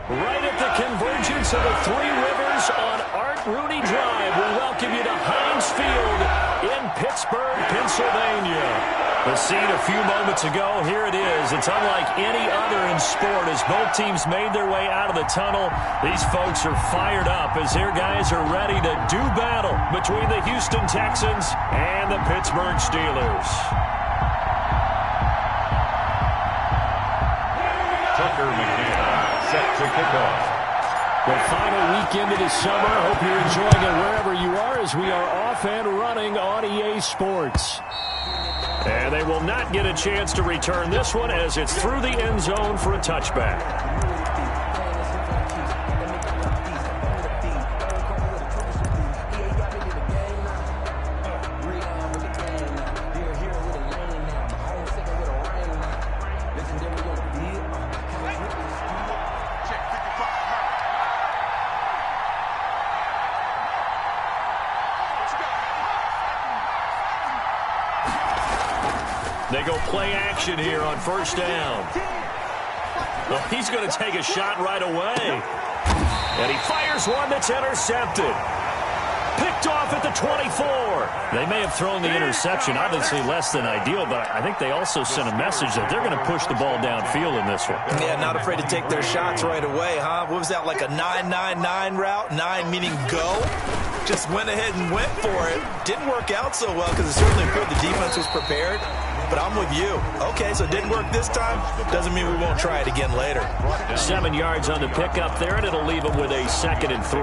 Right at the convergence of the Three Rivers on Art Rooney Drive, we welcome you to Heinz Field in Pittsburgh, Pennsylvania. The scene a few moments ago, here it is. It's unlike any other in sport as both teams made their way out of the tunnel. These folks are fired up as their guys are ready to do battle between the Houston Texans and the Pittsburgh Steelers. Tucker McNair set to kick off. The final weekend of the summer. Hope you're enjoying it wherever you are as we are off and running on EA Sports. And they will not get a chance to return this one as it's through the end zone for a touchback. They go play action here on first down. Well, he's going to take a shot right away. And he fires one that's intercepted. Picked off at the 24. They may have thrown the interception, obviously less than ideal, but I think they also sent a message that they're going to push the ball downfield in this one. Yeah, not afraid to take their shots right away, huh? What was that, like a 9-9-9 route? 9 meaning go? Just went ahead and went for it. Didn't work out so well because it certainly proved the defense was prepared. But I'm with you. Okay, so it didn't work this time. Doesn't mean we won't try it again later. 7 yards on the pickup there, and it'll leave them with a 2nd and 3.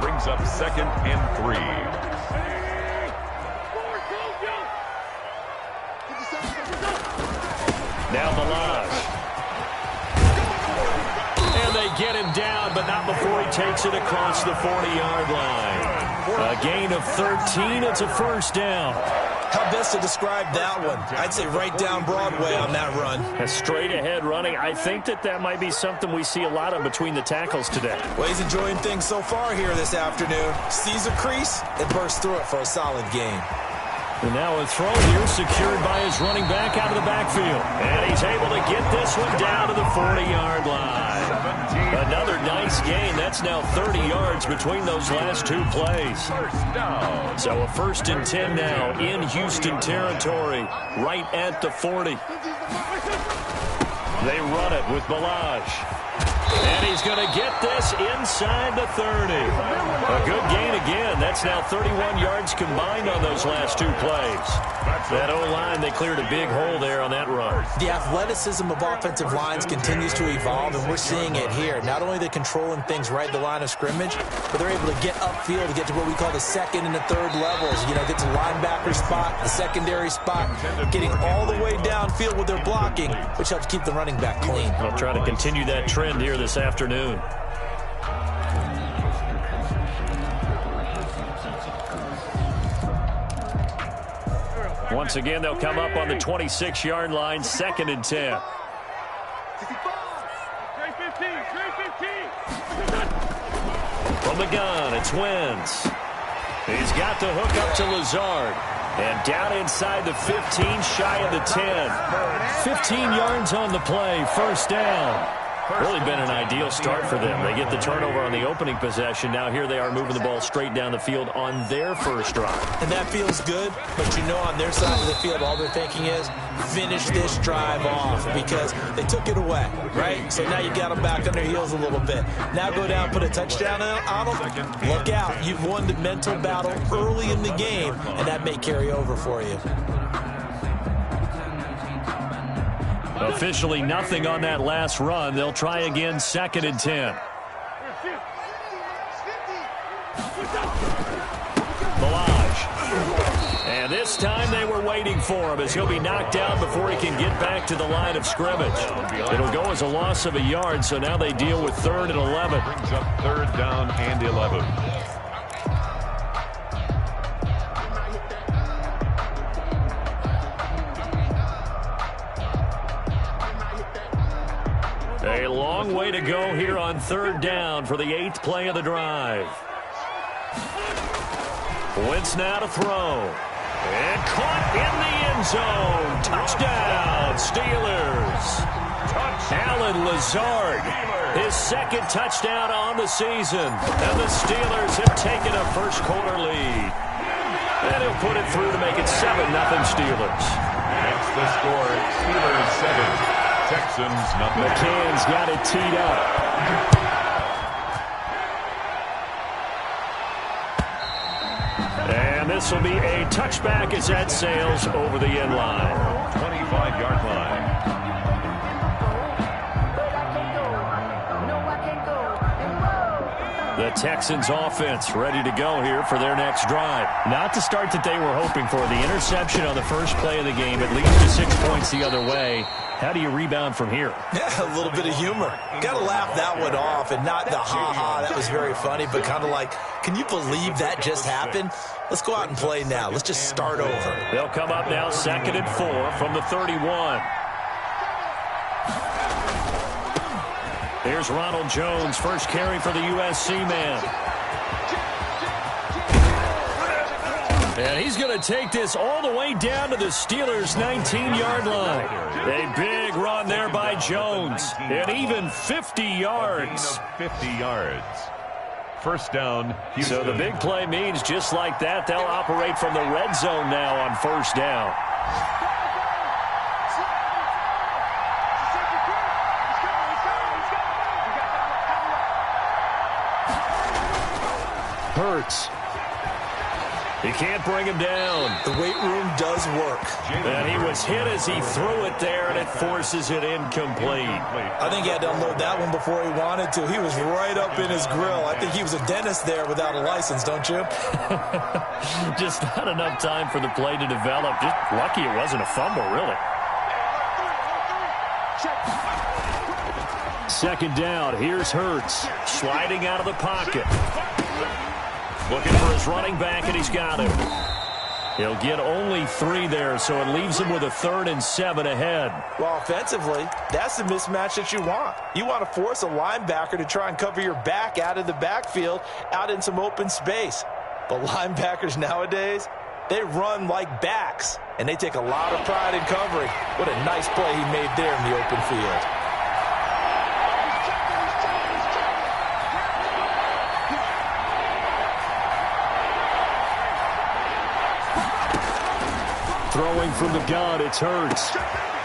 Brings up 2nd and 3. Now Balazs. And they get him down, but not before he takes it across the 40-yard line. A gain of 13. It's a first down. How best to describe that one? I'd say right down Broadway on that run. A straight-ahead running. I think that might be something we see a lot of between the tackles today. Well, he's enjoying things so far here this afternoon. Sees a crease and bursts through it for a solid gain. And now a throw here secured by his running back out of the backfield. And he's able to get this one down to the 40-yard line. Another nice gain. That's now 30 yards between those last two plays. So a 1st and 10 now in Houston territory, right at the 40. They run it with Balazs. And he's going to get this inside the 30. A good gain again. That's now 31 yards combined on those last two plays. That O-line, they cleared a big hole there on that run. The athleticism of offensive lines continues to evolve, and we're seeing it here. Not only are they controlling things right at the line of scrimmage, but they're able to get upfield to get to what we call the 2nd and the 3rd levels. You know, get to linebacker spot, the secondary spot, getting all the way downfield with their blocking, which helps keep the running back clean. I'll try to continue that trend here this afternoon. Once again, they'll come up on the 26-yard line, 2nd and 10. From the gun, it's Wentz. He's got the hook up to Lazard. And down inside the 15, shy of the 10. 15 yards on the play, first down. Really been an ideal start for them. They get the turnover on the opening possession. Now here they are moving the ball straight down the field on their first drive. And that feels good, but you know on their side of the field, all they're thinking is finish this drive off because they took it away, right? So now you got them back on their heels a little bit. Now go down, put a touchdown on them. Look out. You've won the mental battle early in the game, and that may carry over for you. Officially nothing on that last run. They'll try again, 2nd and 10. Balazs. And this time they were waiting for him as he'll be knocked out before he can get back to the line of scrimmage. It'll go as a loss of a yard, so now they deal with 3rd and 11. Brings up 3rd down and 11. A long way to go here on 3rd down for the 8th play of the drive. Wentz now to throw. And caught in the end zone. Touchdown, Steelers. Alan Lazard His second touchdown on the season. And the Steelers have taken a first-quarter lead. And he'll put it through to make it 7-0 Steelers. That's the score. Steelers 7, Texans nothing. McCann's got it teed up. And this will be a touchback as that sails over the end line. 25-yard line. The Texans offense ready to go here for their next drive. Not the start that they were hoping for. The interception on the first play of the game. It leads to 6 points the other way. How do you rebound from here? Yeah, a little bit of humor. Got to laugh that one off, and not the ha-ha, that was very funny, but kind of like, can you believe that just happened? Let's go out and play now. Let's just start over. They'll come up now 2nd and 4 from the 31. Here's Ronald Jones, first carry for the USC man. And he's going to take this all the way down to the Steelers' 19-yard line. A big run there by Jones. And even 50 yards. 50 yards. First down, Houston. So the big play means just like that, they'll operate from the red zone now on first down. Hurts. He can't bring him down. The weight room does work. And he was hit as he threw it there, and it forces it incomplete. I think he had to unload that one before he wanted to. He was right up in his grill. I think he was a dentist there without a license, don't you? Just not enough time for the play to develop. Just lucky it wasn't a fumble, really. Second down. Here's Hurts. Sliding out of the pocket. Looking for his running back, and he's got him. He'll get only 3 there, so it leaves him with a 3rd and 7 ahead. Well, offensively, that's the mismatch that you want. You want to force a linebacker to try and cover your back out of the backfield, out in some open space. But linebackers nowadays, they run like backs, and they take a lot of pride in covering. What a nice play he made there in the open field. Throwing from the gun, it's Hurts.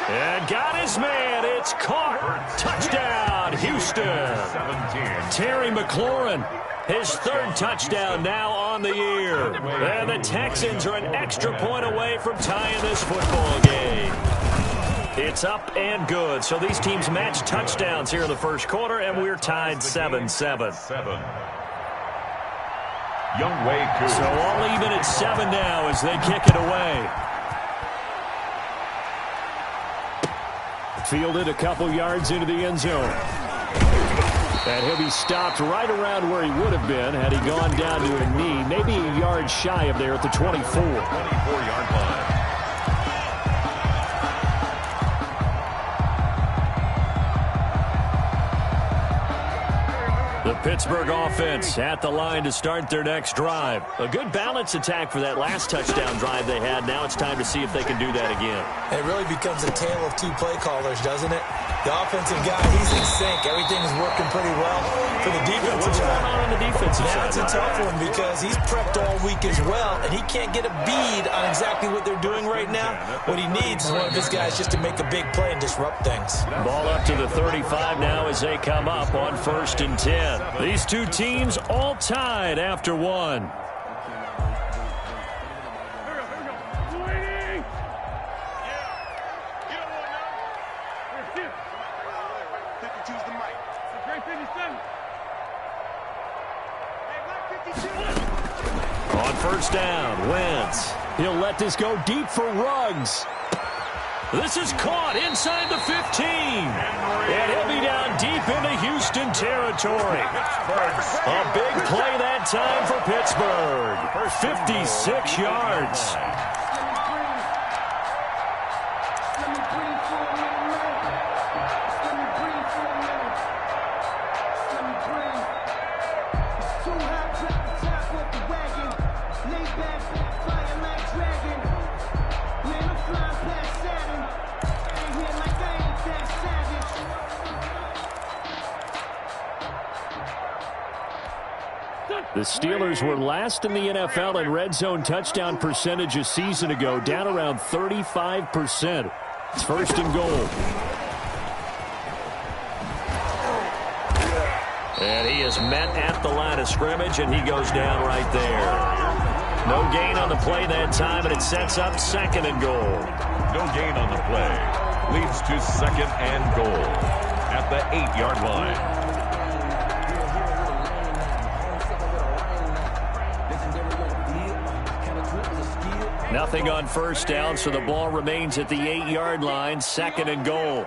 And got his man. It's caught. Touchdown, Houston. 17. Terry McLaurin, his 3rd touchdown now on the year. And the Texans are an extra point away from tying this football game. It's up and good. So these teams match touchdowns here in the first quarter, and we're tied 7-7. Young Wei Koo. So all even at 7 now as they kick it away. Fielded a couple yards into the end zone. And he'll be stopped right around where he would have been had he gone down to a knee, maybe a yard shy of there at the 24. 24-yard line. The Pittsburgh offense at the line to start their next drive. A good balance attack for that last touchdown drive they had. Now it's time to see if they can do that again. It really becomes a tale of 2 play callers, doesn't it? The offensive guy, he's in sync. Everything's working pretty well. For the defensive What's going on the defensive side? That's a tough one because he's prepped all week as well, and he can't get a bead on exactly what they're doing right now. What he needs is one of his guys just to make a big play and disrupt things. Ball up to the 35 now as they come up on 1st and 10. These two teams all tied after 1. On first down, Wentz. He'll let this go deep for Ruggs. This is caught inside the 15. And he'll be down deep into Houston territory. A big play that time for Pittsburgh. 56 yards. The Steelers were last in the NFL in red zone touchdown percentage a season ago, down around 35%. It's first and goal. And he is met at the line of scrimmage, and he goes down right there. No gain on the play that time, and it sets up second and goal. No gain on the play. Leads to second and goal at the 8-yard line. Nothing on first down, so the ball remains at the 8-yard line, second and goal.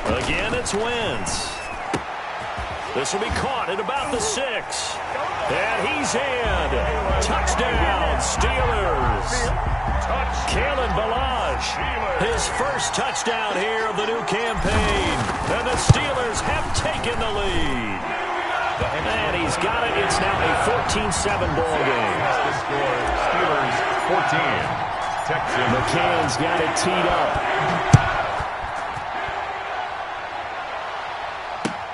Again, it's Wentz. This will be caught at about the 6. And he's in. Touchdown, Steelers. Kalen Ballage, his first touchdown here of the new campaign. And the Steelers have taken the lead. And he's got it. It's now a 14-7 ball game. The score, Steelers 14. Texans. McCann's got it teed up.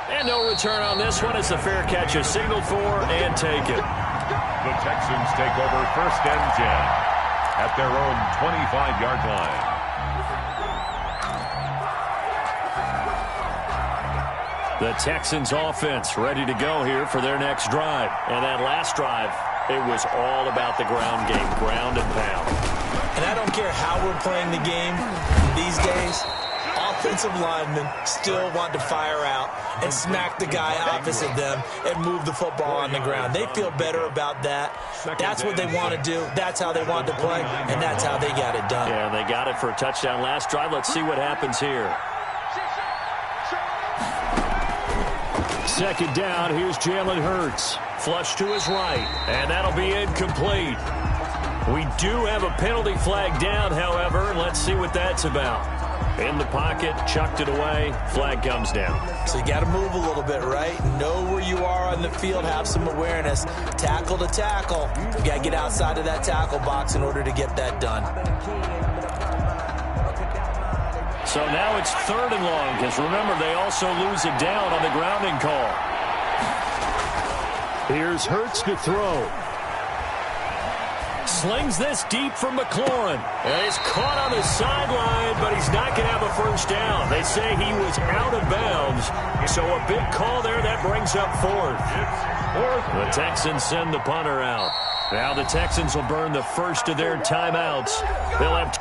And no return on this one. It's a fair catch, a signal for, and take it. The Texans take over first and 10 at their own 25-yard line. The Texans offense ready to go here for their next drive. And that last drive, it was all about the ground game, ground and pound. And I don't care how we're playing the game these days, offensive linemen still want to fire out and smack the guy opposite them and move the football on the ground. They feel better about that. That's what they want to do. That's how they want to play, and that's how they got it done. Yeah, they got it for a touchdown last drive. Let's see what happens here. Second down, here's Jalen Hurts. Flush to his right, and that'll be incomplete. We do have a penalty flag down, however, and let's see what that's about. In the pocket, chucked it away, flag comes down. So you got to move a little bit, right? Know where you are on the field, have some awareness. Tackle to tackle. You got to get outside of that tackle box in order to get that done. So now it's third and long, because remember, they also lose it down on the grounding call. Here's Hurts to throw. Slings this deep from McLaurin. And he's caught on the sideline, but he's not going to have a first down. They say he was out of bounds. So a big call there that brings up fourth. The Texans send the punter out. Now the Texans will burn the first of their timeouts. They'll have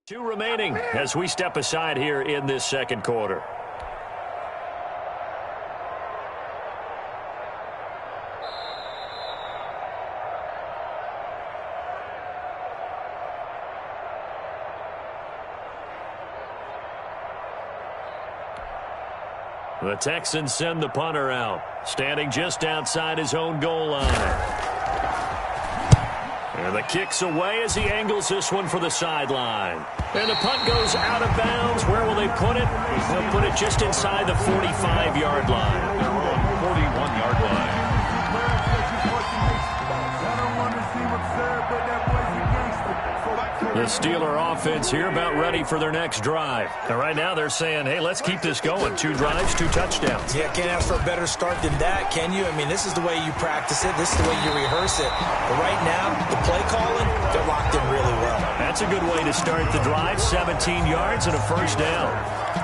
2 remaining as we step aside here in this second quarter. The Texans send the punter out, standing just outside his own goal line. And the kick's away as he angles this one for the sideline. And the punt goes out of bounds. Where will they put it? They'll put it just inside the 45-yard line. Their own 41-yard line. The Steeler offense here about ready for their next drive. And right now they're saying, hey, let's keep this going. 2 drives, 2 touchdowns. Yeah, can't ask for a better start than that, can you? I mean, this is the way you practice it. This is the way you rehearse it. But right now, the play calling, they're locked in really well. That's a good way to start the drive. 17 yards and a first down.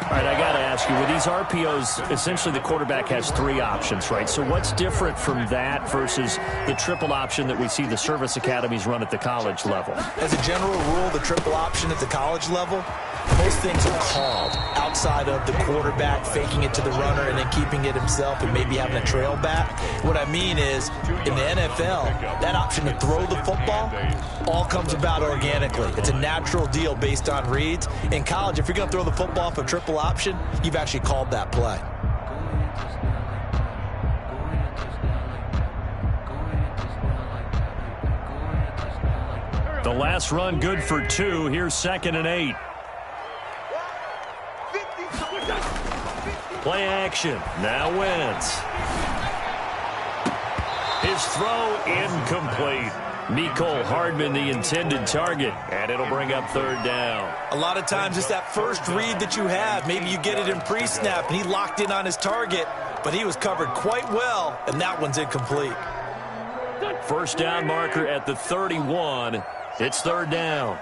All right, I got to ask you, with these RPOs, essentially the quarterback has 3 options, right? So what's different from that versus the triple option that we see the service academies run at the college level? As a general rule, the triple option at the college level, most things are called outside of the quarterback faking it to the runner and then keeping it himself and maybe having a trail back. What I mean is, in the NFL, that option to throw the football all comes about organically. It's a natural deal based on reads. In college, if you're going to throw the football off a triple option, you've actually called that play. The last run good for 2. Here's 2nd and 8. Play action. Now Wentz. His throw incomplete. Mecole Hardman, the intended target, and it'll bring up third down. A lot of times it's that first read that you have. Maybe you get it in pre-snap, and he locked in on his target, but he was covered quite well, and that one's incomplete. First down marker at the 31. It's third down.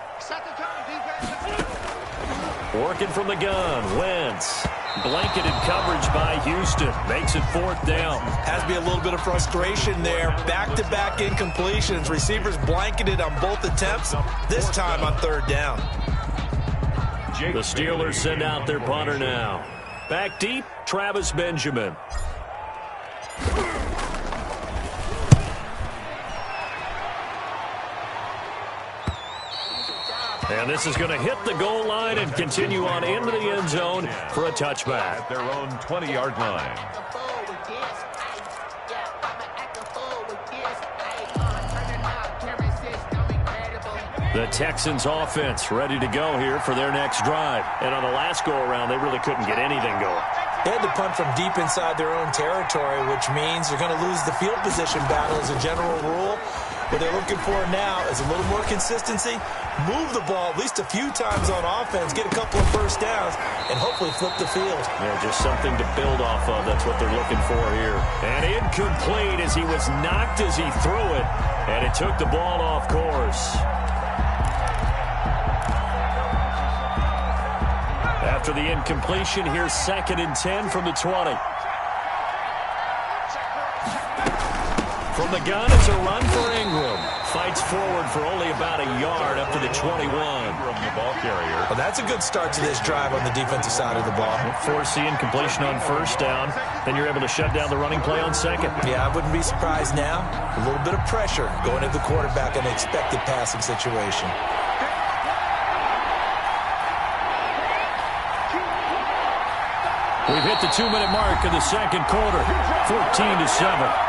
Working from the gun, Wentz. Blanketed coverage by Houston. Makes it fourth down. Has to be a little bit of frustration there. Back-to-back incompletions. Receivers blanketed on both attempts, this time on third down. The Steelers send out their punter now. Back deep, Travis Benjamin. And this is going to hit the goal line and continue on into the end zone for a touchback. At their own 20-yard line. The Texans offense ready to go here for their next drive. And on the last go-around, they really couldn't get anything going. They had to punt from deep inside their own territory, which means they're going to lose the field position battle as a general rule. What they're looking for now is a little more consistency, move the ball at least a few times on offense, get a couple of first downs, and hopefully flip the field. Yeah, just something to build off of. That's what they're looking for here. And incomplete as he was knocked as he threw it, and it took the ball off course. After the incompletion, here's 2nd and 10 from the 20. From the gun, it's a run for Ingram. Fights forward for only about a yard up to the 21. The ball carrier. Well, that's a good start to this drive on the defensive side of the ball. Force the incompletion on first down. Then you're able to shut down the running play on second. Yeah, I wouldn't be surprised now. A little bit of pressure going at the quarterback in an expected passing situation. We've hit the 2-minute mark of the second quarter. 14-7.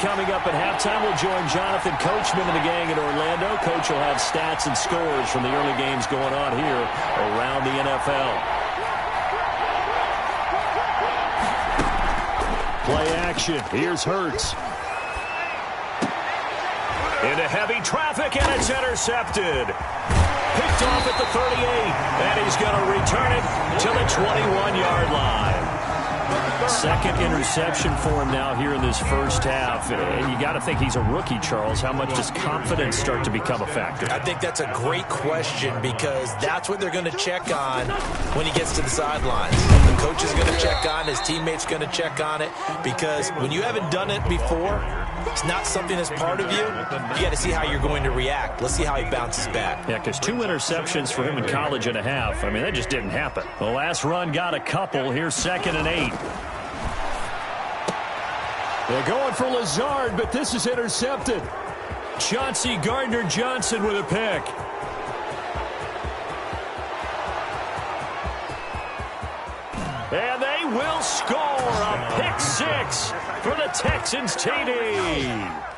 Coming up at halftime, we'll join Jonathan Coachman and the gang in Orlando. Coach will have stats and scores from the early games going on here around the NFL. Play action. Here's Hurts. Into heavy traffic, and it's intercepted. Picked off at the 38, and he's going to return it to the 21-yard line. Second interception for him now here in this first half. And you got to think he's a rookie, Charles. How much does confidence start to become a factor? I think that's a great question because that's what they're going to check on when he gets to the sidelines. The coach is going to check on, his teammates going to check on it because when you haven't done it before, it's not something that's part of you. You got to see how you're going to react. Let's see how he bounces back. Yeah, because 2 interceptions for him in college and a half. I mean, that just didn't happen. The last run got a couple. Here's 2nd and 8. They're going for Lazard, but this is intercepted. Chauncey Gardner-Johnson with a pick. And they will score a pick six for the Texans TD.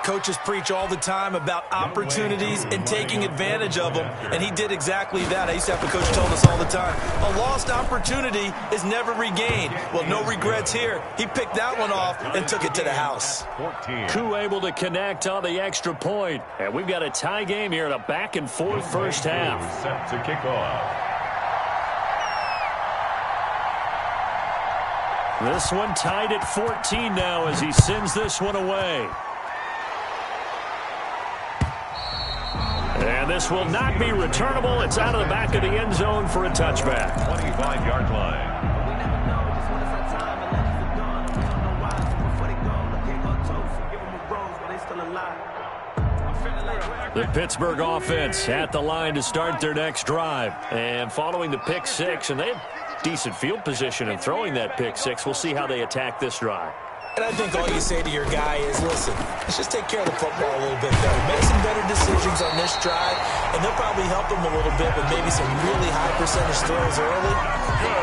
Coaches preach all the time about opportunities and taking advantage of them, and he did exactly that. I used to have a coach told us all the time, a lost opportunity is never regained. Well, no regrets here. He picked that one off and took it to the house. 14. Koo able to connect on the extra point, and we've got a tie game here in a back-and-forth first half. Set to kick off. This one tied at 14 now as he sends this one away. And this will not be returnable. It's out of the back of the end zone for a touchback. 25-yard line. The Pittsburgh offense at the line to start their next drive. And following the pick six, and they have decent field position in throwing that pick six. We'll see how they attack this drive. And I think all you say to your guy is, listen, let's just take care of the football a little bit better. Make some better decisions on this drive, and they'll probably help him a little bit with maybe some really high percentage throws early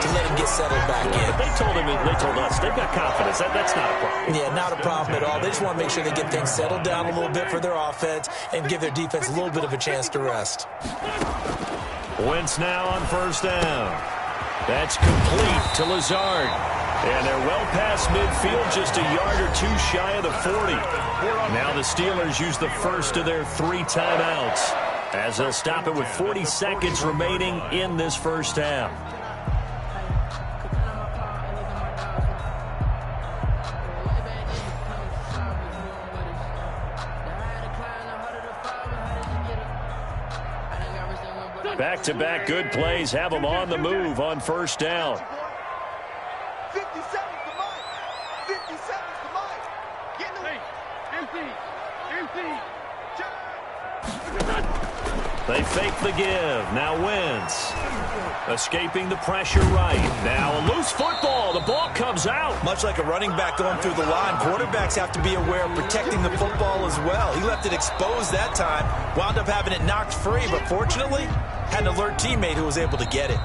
to let him get settled back in. But they told us, they've got confidence. That's not a problem. Yeah, not a problem at all. They just want to make sure they get things settled down a little bit for their offense and give their defense a little bit of a chance to rest. Wentz now on first down. That's complete to Lazard. And they're well past midfield, just a yard or two shy of the 40. Now the Steelers use the first of their 3 timeouts, as they'll stop it with 40 seconds remaining in this first half. Back-to-back good plays have them on the move on first down. 50 seconds to Mike. 50 seconds to Mike. Get in the way. Empty. They fake the give. Now Wentz. Escaping the pressure right. Now a loose football. The ball comes out. Much like a running back going through the line, quarterbacks have to be aware of protecting the football as well. He left it exposed that time. Wound up having it knocked free, but fortunately, had an alert teammate who was able to get it.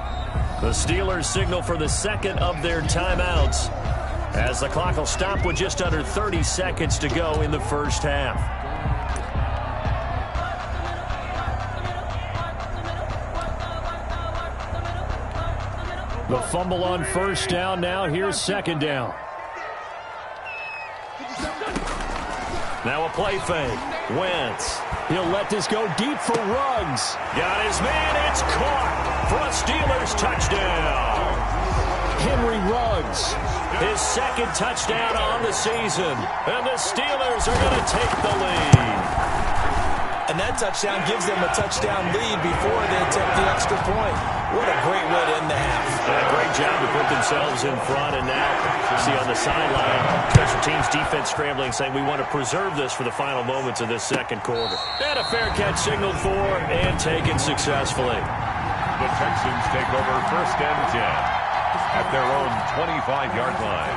The Steelers signal for the second of their timeouts, as the clock will stop with just under 30 seconds to go in the first half. The fumble on first down. Now here's second down. Now a play fake. Wentz. He'll let this go deep for Ruggs. Got his man. It's caught for a Steelers touchdown. Henry Ruggs, his second touchdown on the season. And the Steelers are going to take the lead. And that touchdown gives them a touchdown lead before they attempt the extra point. What a great way to end the half. Great job to put themselves in front. And now, you see on the sideline, special teams defense scrambling, saying we want to preserve this for the final moments of this second quarter. And a fair catch signaled for and taken successfully. The Texans take over first and 10 at their own 25-yard line.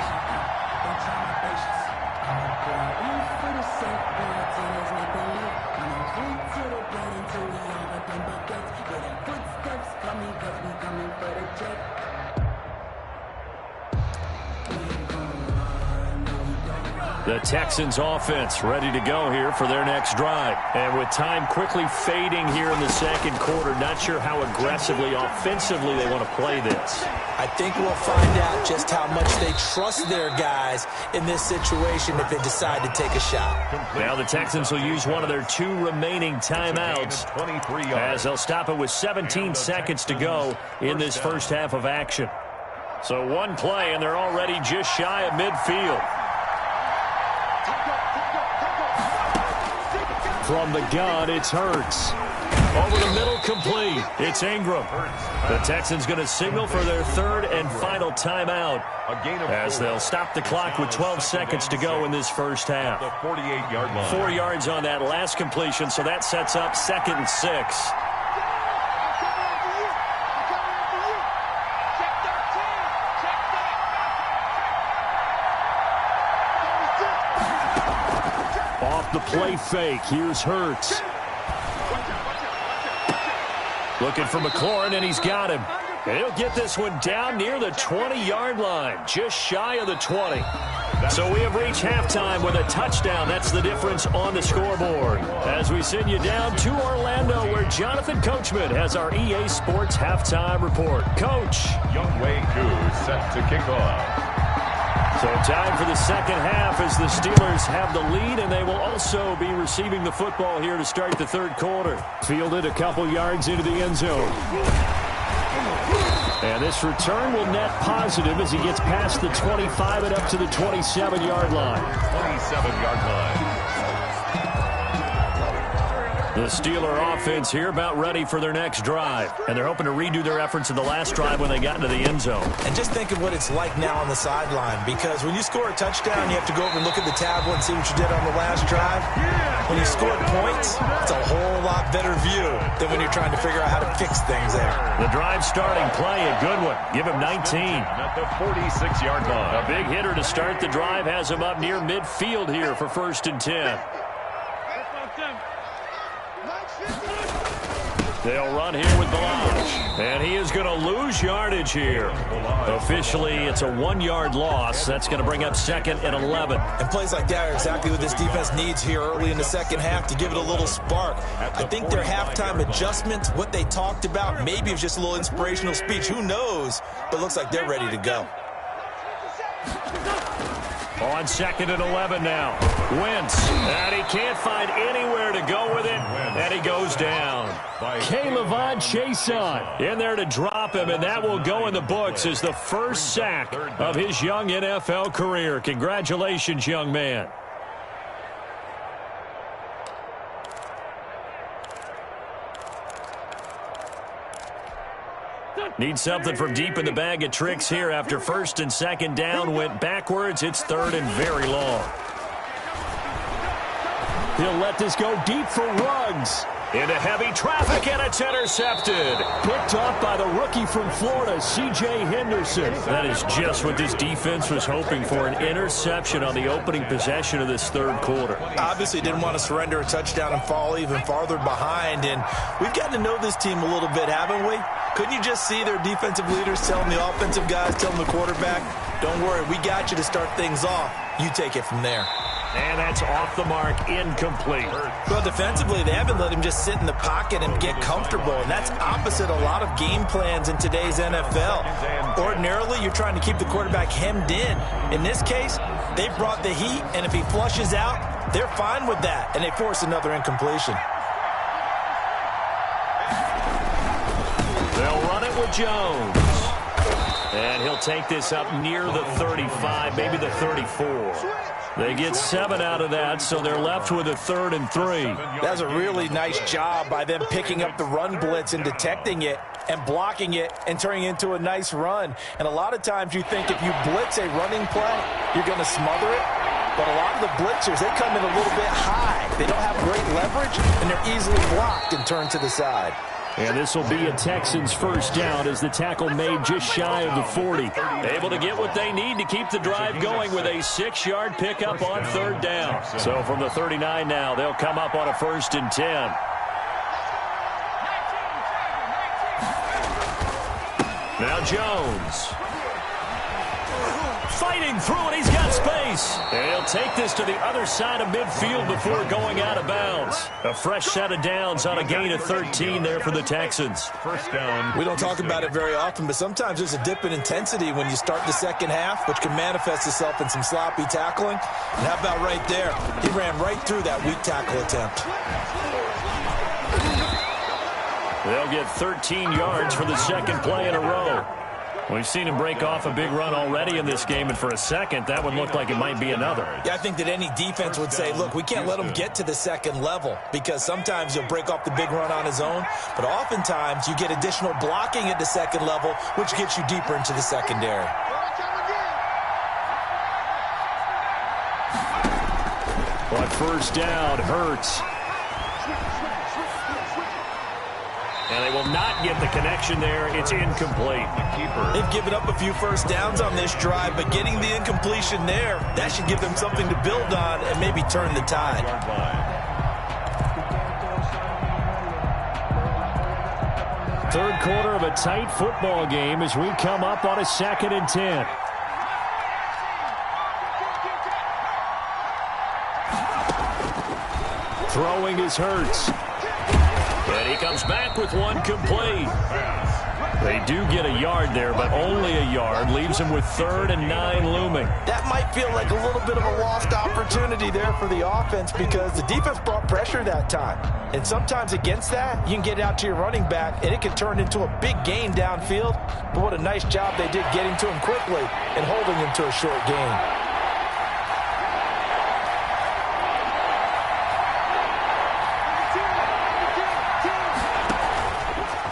The Texans offense ready to go here for their next drive. And with time quickly fading here in the second quarter, not sure how aggressively, offensively they want to play this. I think we'll find out just how much they trust their guys in this situation if they decide to take a shot. Now the Texans will use one of their 2 remaining timeouts, as they'll stop it with 17 seconds to go in this first half of action. So one play, and they're already just shy of midfield. From the gun, it's Hurts. Over the middle, complete. It's Ingram. The Texans going to signal for their 3rd and final timeout, as they'll stop the clock with 12 seconds to go in this first half. The 48-yard line. 4 yards on that last completion, so that sets up 2nd and 6. The play fake. Here's Hurts. Looking for McLaurin, and he's got him. And he'll get this one down near the 20-yard line, just shy of the 20. So we have reached halftime with a touchdown. That's the difference on the scoreboard. As we send you down to Orlando, where Jonathan Coachman has our EA Sports halftime report. Coach. Younghoe Koo set to kick off. So time for the second half as the Steelers have the lead, and they will also be receiving the football here to start the third quarter. Fielded a couple yards into the end zone. And this return will net positive as he gets past the 25 and up to the 27-yard line. 27-yard line. The Steeler offense here about ready for their next drive. And they're hoping to redo their efforts in the last drive when they got into the end zone. And just think of what it's like now on the sideline, because when you score a touchdown, you have to go over and look at the tablet and see what you did on the last drive. When you score points, it's a whole lot better view than when you're trying to figure out how to fix things there. The drive starting play, a good one. Give him 19. At the 46-yard line. A big hitter to start the drive has him up near midfield here for 1st and 10. They'll run here with Balaj. And he is going to lose yardage here. Officially, it's a 1-yard loss. That's going to bring up 2nd and 11. And plays like that are exactly what this defense needs here early in the second half to give it a little spark. I think their halftime adjustment, what they talked about, maybe it was just a little inspirational speech. Who knows? But it looks like they're ready to go. On 2nd and 11 now. Wentz. And he can't find anywhere to go with it. And he goes down. K'Lavon Chaisson in there to drop him. And that will go in the books as the first sack of his young NFL career. Congratulations, young man. Need something from deep in the bag of tricks here after 1st and 2nd down. Went backwards. It's 3rd and very long. He'll let this go deep for Ruggs. Into heavy traffic, and it's intercepted. Picked off by the rookie from Florida, C.J. Henderson. That is just what this defense was hoping for, an interception on the opening possession of this 3rd quarter. Obviously didn't want to surrender a touchdown and fall even farther behind. And we've gotten to know this team a little bit, haven't we? Couldn't you just see their defensive leaders telling the offensive guys, telling the quarterback, don't worry, we got you to start things off. You take it from there. And that's off the mark, incomplete. Well, defensively, they haven't let him just sit in the pocket and get comfortable, and that's opposite a lot of game plans in today's NFL. Ordinarily, you're trying to keep the quarterback hemmed in. In this case, they brought the heat, and if he flushes out, they're fine with that, and they force another incompletion. They'll run it with Jones. And he'll take this up near the 35, maybe the 34. They get 7 out of that, so they're left with a 3rd and 3. That's a really nice job by them picking up the run blitz and detecting it and blocking it and turning it into a nice run. And a lot of times you think if you blitz a running play, you're going to smother it. But a lot of the blitzers, they come in a little bit high. They don't have great leverage, and they're easily blocked and turned to the side. And this will be a Texans first down as the tackle made just shy of the 40. Able to get what they need to keep the drive going with a 6-yard pickup on 3rd down. So from the 39 now, they'll come up on a 1st and 10. Now Jones. Fighting through it, he's got space. And he'll take this to the other side of midfield before going out of bounds. A fresh set of downs on a gain of 13 there for the Texans. First down. We don't talk about it very often, but sometimes there's a dip in intensity when you start the second half, which can manifest itself in some sloppy tackling. And how about right there? He ran right through that weak tackle attempt. They'll get 13 yards for the 2nd play in a row. We've seen him break off a big run already in this game, and for a second, that would look like it might be another. Yeah, I think that any defense would say, look, we can't let him get to the 2nd level because sometimes he'll break off the big run on his own, but oftentimes you get additional blocking at the 2nd level, which gets you deeper into the secondary. On 1st down, Hurts. And they will not get the connection there. It's incomplete. They've given up a few first downs on this drive, but getting the incompletion there, that should give them something to build on and maybe turn the tide. Third quarter of a tight football game as we come up on a 2nd and 10. Throwing is Hurts. And he comes back with one complete. They do get a yard there, but only a yard. Leaves him with 3rd and 9 looming. That might feel like a little bit of a lost opportunity there for the offense because the defense brought pressure that time. And sometimes against that, you can get out to your running back, and it can turn into a big gain downfield. But what a nice job they did getting to him quickly and holding him to a short gain.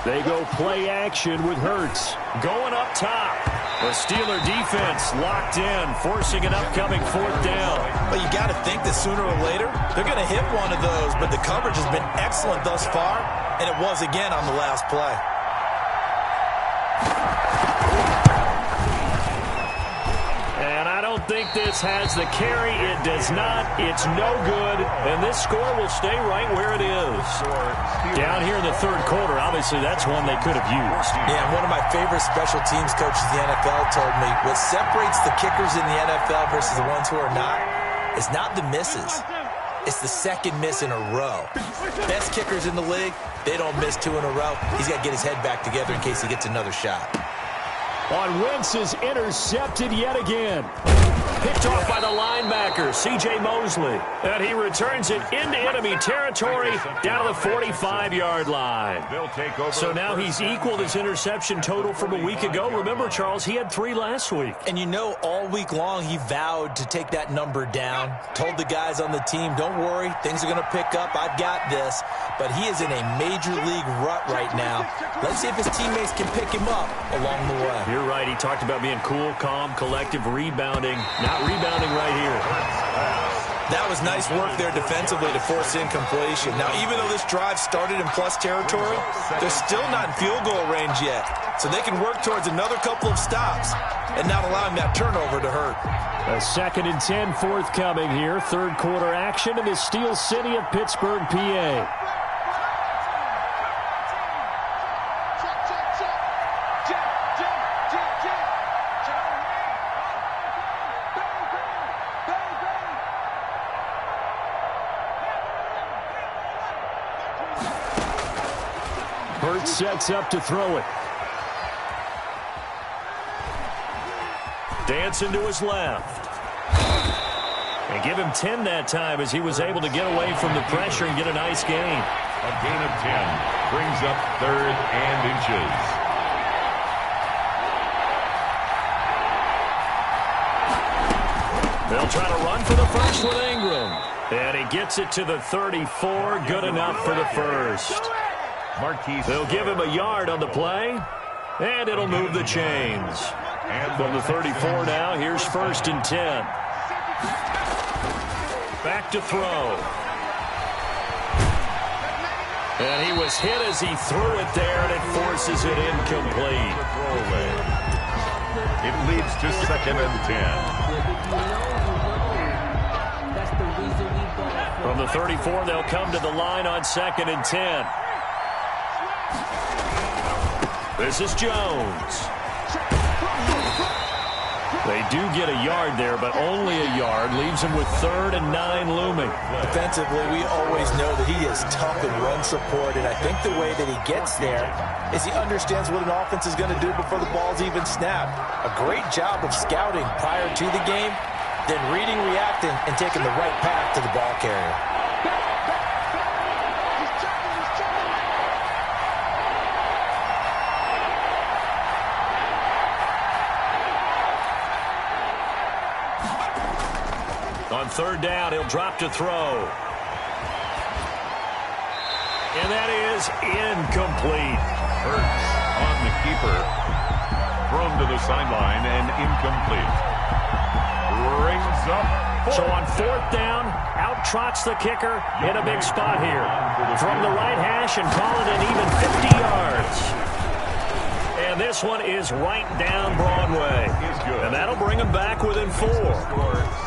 They go play action with Hurts. Going up top. The Steeler defense locked in, forcing an upcoming 4th down. But you got to think that sooner or later, they're going to hit one of those. But the coverage has been excellent thus far, and it was again on the last play. And I don't don't think this has the carry. It does not. It's no good. And this score will stay right where it is. Down here in the third quarter, obviously that's one they could have used. Yeah, and one of my favorite special teams coaches in the NFL told me what separates the kickers in the NFL versus the ones who are not is not the misses. It's the second miss in a row. Best kickers in the league, they don't miss 2 in a row. He's got to get his head back together in case he gets another shot. On Wentz is intercepted yet again. Picked off by the linebacker, C.J. Mosley. And he returns it into enemy territory down to the 45-yard line. So now he's equaled his interception total from a week ago. Remember, Charles, he had 3 last week. And you know, all week long he vowed to take that number down. Told the guys on the team, don't worry, things are going to pick up. I've got this. But he is in a major league rut right now. Let's see if his teammates can pick him up along the way. You're right. He talked about being cool, calm, collective, rebounding. Not rebounding right here. That was nice work there defensively to force incompletion. Now, even though this drive started in plus territory, they're still not in field goal range yet. So they can work towards another couple of stops and not allowing that turnover to hurt. A 2nd and 10 forthcoming here. Third quarter action in the Steel City of Pittsburgh, PA. Sets up to throw it. Dancing to his left. And give him 10 that time as he was able to get away from the pressure and get a nice gain. A gain of 10 brings up 3rd and inches. They'll try to run for the first with Ingram. And he gets it to the 34. Good enough for the first. They'll give him a yard on the play, and it'll move the chains. And from the 34 now, here's 1st and 10. Back to throw. And he was hit as he threw it there, and it forces it incomplete. It leads to 2nd and 10. From the 34, they'll come to the line on 2nd and 10. This is Jones. They do get a yard there, but only a yard. Leaves him with 3rd and 9 looming. Defensively, we always know that he is tough in run support, and I think the way that he gets there is he understands what an offense is going to do before the ball's even snapped. A great job of scouting prior to the game, then reading, reacting, and taking the right path to the ball carrier. On 3rd down, he'll drop to throw. And that is incomplete. Hurts on the keeper. Thrown to the sideline and incomplete. Brings up. So on 4th down, out trots the kicker in a big spot here. From the right hash and call it an even 50 yards. And this one is right down Broadway. And that'll bring them back within 4.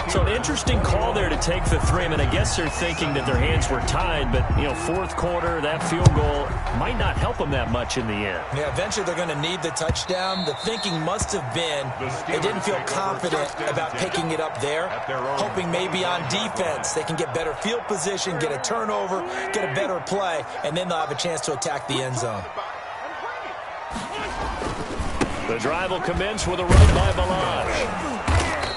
So an interesting call there to take the 3. I mean, I guess they're thinking that their hands were tied, but, you know, 4th quarter, that field goal might not help them that much in the end. Yeah, eventually they're going to need the touchdown. The thinking must have been they didn't feel confident about picking it up there, hoping maybe on defense they can get better field position, get a turnover, get a better play, and then they'll have a chance to attack the end zone. The drive will commence with a run by Balaj.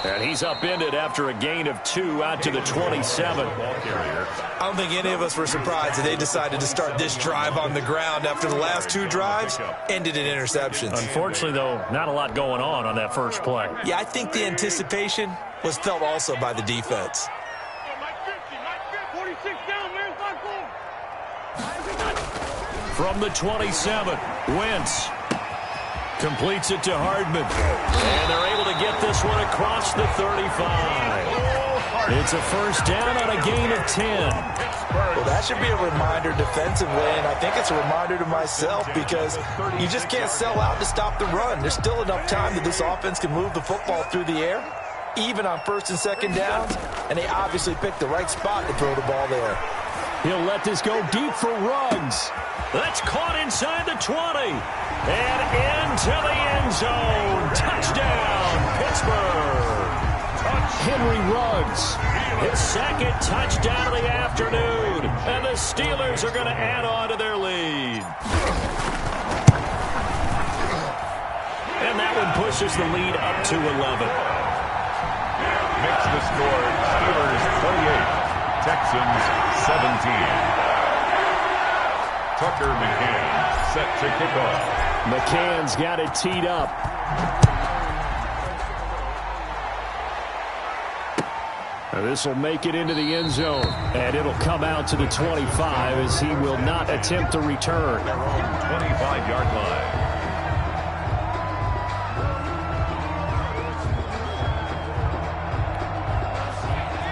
And he's upended after a gain of 2 out to the 27. I don't think any of us were surprised that they decided to start this drive on the ground after the last 2 drives ended in interceptions. Unfortunately, though, not a lot going on that first play. Yeah, I think the anticipation was felt also by the defense. From the 27, Wentz completes it to Hardman. And they're able to get this one across the 35. It's a first down on a gain of 10. Well, that should be a reminder defensively, and I think it's a reminder to myself because you just can't sell out to stop the run. There's still enough time that this offense can move the football through the air. even on first and second downs, and they obviously picked the right spot to throw the ball there. He'll let this go deep for Ruggs. That's caught inside the 20. And into the end zone. Touchdown, Pittsburgh. Henry Ruggs, his second touchdown of the afternoon. And the Steelers are going to add on to their lead. And that one pushes the lead up to 11. Makes the score Steelers 28. Texans 17. Tucker McCann set to kick off. McCann's got it teed up. This will make it into the end zone. And it'll come out to the 25 as he will not attempt to return. 25-yard line.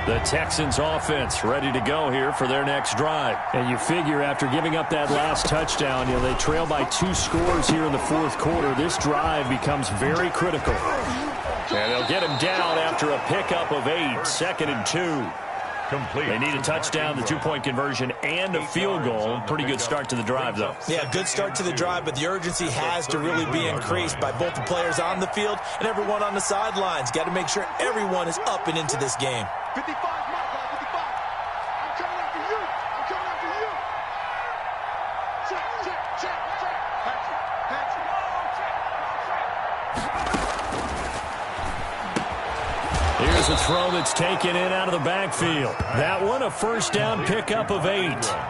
The Texans offense ready to go here for their next drive. And you figure after giving up that last touchdown, they trail by 2 scores here in the fourth quarter. This drive becomes very critical. And they'll get him down after a pickup of 8, 2nd and 2. Complete. They need a touchdown, the 2-point conversion, and a field goal. Pretty good start to the drive, though. Yeah, good start to the drive, but the urgency has to really be increased by both the players on the field and everyone on the sidelines. Got to make sure everyone is up and into this game. 55, my guy, 55. I'm coming after you. I'm coming after you. Check. Patrick. Here's a throw that's taken in out of the backfield. That one, a first down pickup of 8.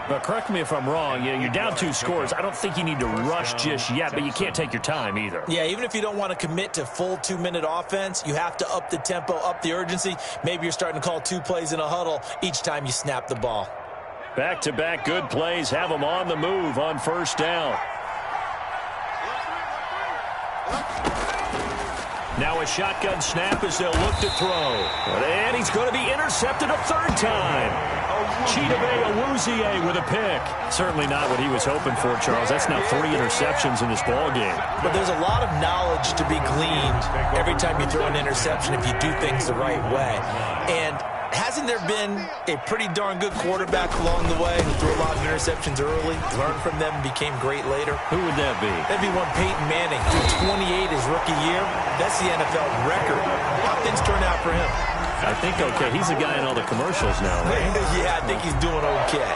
But correct me if I'm wrong, you're down 2 scores. I don't think you need to rush just yet, but you can't take your time either. Yeah, even if you don't want to commit to full 2-minute offense, you have to up the tempo, up the urgency. Maybe you're starting to call 2 plays in a huddle each time you snap the ball. Back-to-back good plays have them on the move on first down. Now a shotgun snap as they'll look to throw. And he's going to be intercepted a 3rd time. Chidobe Awuzie with a pick. Certainly not what he was hoping for, Charles. That's now 3 interceptions in this ballgame. But there's a lot of knowledge to be gleaned every time you throw an interception if you do things the right way. And hasn't there been a pretty darn good quarterback along the way who threw a lot of interceptions early, learned from them, and became great later? Who would that be? That'd be one Peyton Manning, threw 28 his rookie year. That's the NFL record. How things turn out for him? I think okay. He's a guy in all the commercials now, right? Yeah, I think he's doing okay.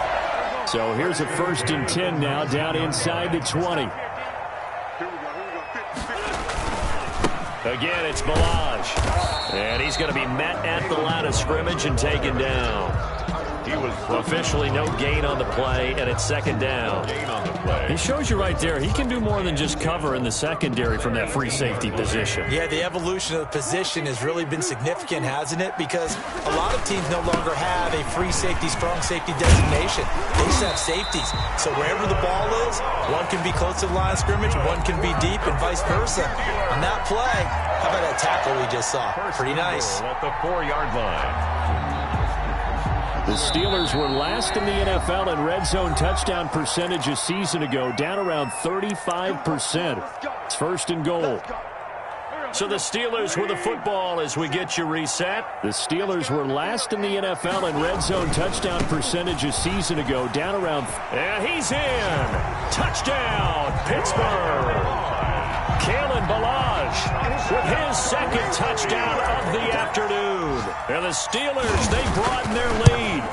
So here's a 1st and 10 now, down inside the 20. Again, it's Balaj. And he's going to be met at the line of scrimmage and taken down. He was officially no gain on the play, and it's 2nd down. He shows you right there, he can do more than just cover in the secondary from that free safety position. Yeah, the evolution of the position has really been significant, hasn't it? Because a lot of teams no longer have a free safety, strong safety designation. They just have safeties. So wherever the ball is, one can be close to the line of scrimmage, one can be deep, and vice versa. On that play, how about that tackle we just saw? Pretty nice. At the 4-yard line. The Steelers were last in the NFL in red zone touchdown percentage a season ago, down around 35%. It's 1st and goal. So the Steelers with the football as we get you reset. The Steelers were last in the NFL in red zone touchdown percentage a season ago, down around. And he's in. Touchdown, Pittsburgh. Kalen Balaj with his 2nd touchdown of the afternoon. And the Steelers, they broaden their lead.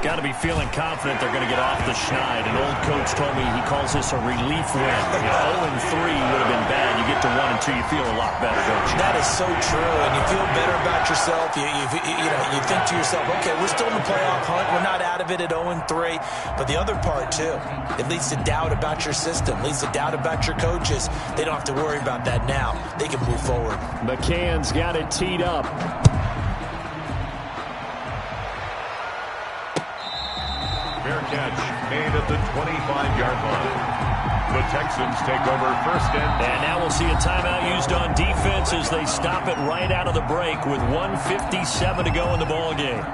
Got to be feeling confident they're going to get off the schneid. An old coach told me he calls this a relief win. 0-3 would have been bad. You get to 1 and 2, you feel a lot better, don't you? That is so true, and you feel better about yourself. You think to yourself, okay, we're still in the playoff hunt. We're not out of it at 0-3. But the other part, too, it leads to doubt about your system, leads to doubt about your coaches. They don't have to worry about that now. They can move forward. McCann's got it teed up. Fair catch made at the 25-yard line. The Texans take over 1st and now we'll see a timeout used on defense as they stop it right out of the break with 1:57 to go in the ball game.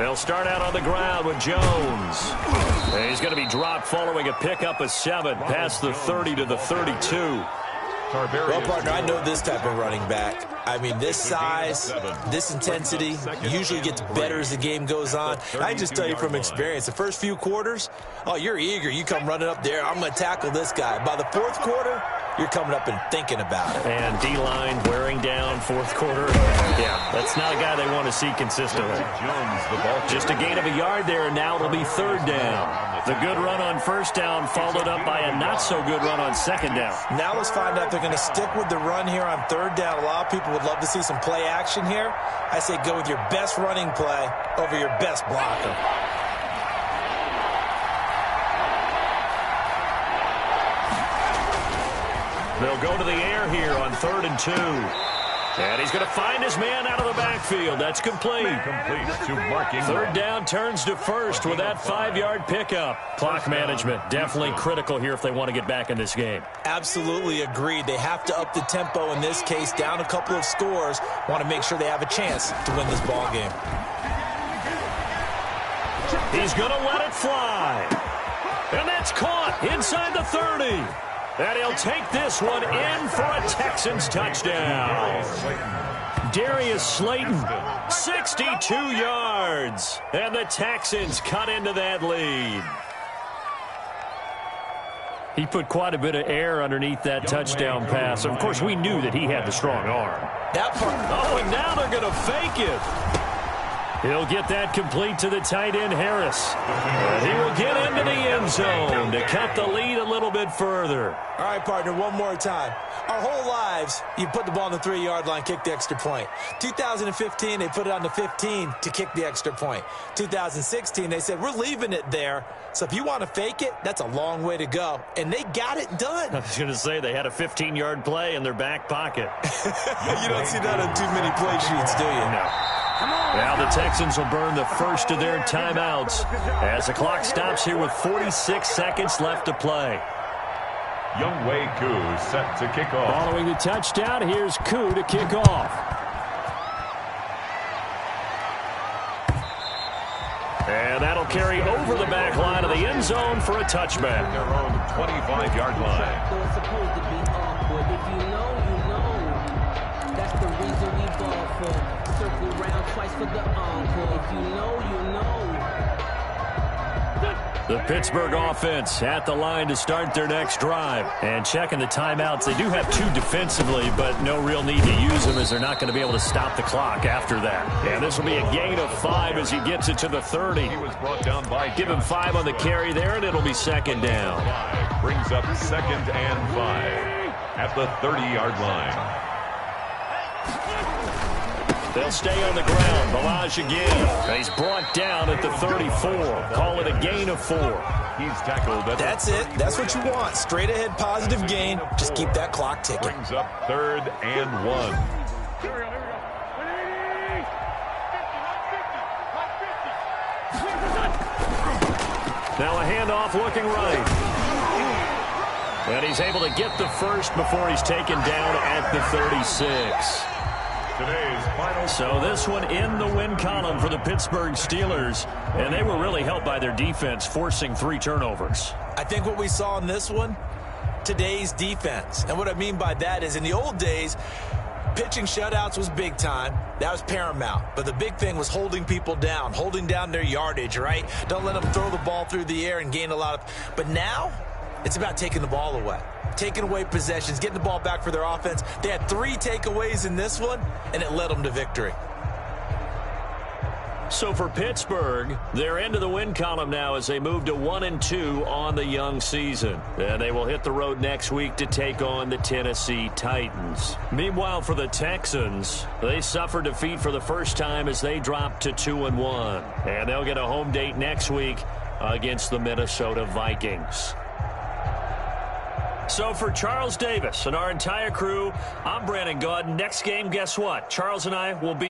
They'll start out on the ground with Jones. And he's going to be dropped following a pickup of 7 past the 30 to the 32. Well, partner, I know this type of running back. I mean, this size, this intensity usually gets better as the game goes on. And I can just tell you from experience, the first few quarters, oh, you're eager. You come running up there, I'm going to tackle this guy. By the fourth quarter, you're coming up and thinking about it. And D-line wearing down fourth quarter. Yeah, that's not a guy they want to see consistently. Just a gain of a yard there, and now it'll be 3rd down. The good run on 1st down followed up by a not-so-good run on 2nd down. Now let's find out if they're going to stick with the run here on 3rd down. A lot of people would love to see some play action here. I say go with your best running play over your best blocker. They'll go to the air here on 3rd and 2. And he's going to find his man out of the backfield. That's complete. To marking. 3rd down turns to 1st with that 5-yard pickup. Clock management definitely critical here if they want to get back in this game. Absolutely agreed. They have to up the tempo in this case, down a couple of scores. Want to make sure they have a chance to win this ball game. He's going to let it fly. And that's caught inside the 30. And he'll take this one in for a Texans touchdown. Darius Slayton, 62 yards. And the Texans cut into that lead. He put quite a bit of air underneath that touchdown pass. Of course, we knew that he had the strong arm. That part. Oh, and now they're going to fake it. He'll get that complete to the tight end, Harris. And he will get into the end zone to cut the lead a little bit further. All right, partner, one more time. Our whole lives, you put the ball on the 3-yard line, kick the extra point. 2015, they put it on the 15 to kick the extra point. 2016, they said, we're leaving it there. So if you want to fake it, that's a long way to go. And they got it done. I was going to say, they had a 15-yard play in their back pocket. You don't see that on too many play sheets, do you? No. Now the Texans will burn the first of their timeouts as the clock stops here with 46 seconds left to play. Younghoe Koo set to kick off. Following the touchdown, here's Koo to kick off. And that'll carry over the back line of the end zone for a touchback. Their own 25-yard line. It's supposed to be awkward. If you know, you know. That's the reason we ball for. Circle round twice for the encore. If you know, you know. The Pittsburgh offense at the line to start their next drive. And checking the timeouts, they do have 2 defensively, but no real need to use them as they're not going to be able to stop the clock after that. And this will be a gain of 5 as he gets it to the 30. He was brought down by Give him 5 on the carry there, and it'll be 2nd down. Brings up 2nd and 5 at the 30-yard line. They'll stay on the ground. Balaj again. He's brought down at the 34. Call it a gain of 4. He's tackled. That's it. That's what you want. Straight ahead, positive gain. Just keep that clock ticking. Brings up 3rd and 1. Now a handoff looking right. And he's able to get the first before he's taken down at the 36. So this one in the win column for the Pittsburgh Steelers, and they were really helped by their defense, forcing 3 turnovers. I think what we saw in this one, today's defense. And what I mean by that is in the old days, pitching shutouts was big time. That was paramount. But the big thing was holding people down, holding down their yardage, right? Don't let them throw the ball through the air and gain a lot of... But now, it's about taking the ball away. Taking away possessions, getting the ball back for their offense. They had 3 takeaways in this one, and it led them to victory. So for Pittsburgh, they're into the win column now as they move to 1-2 on the young season. And they will hit the road next week to take on the Tennessee Titans. Meanwhile, for the Texans, they suffered defeat for the first time as they dropped to 2-1. And they'll get a home date next week against the Minnesota Vikings. So for Charles Davis and our entire crew, I'm Brandon Gaudin. Next game, guess what? Charles and I will be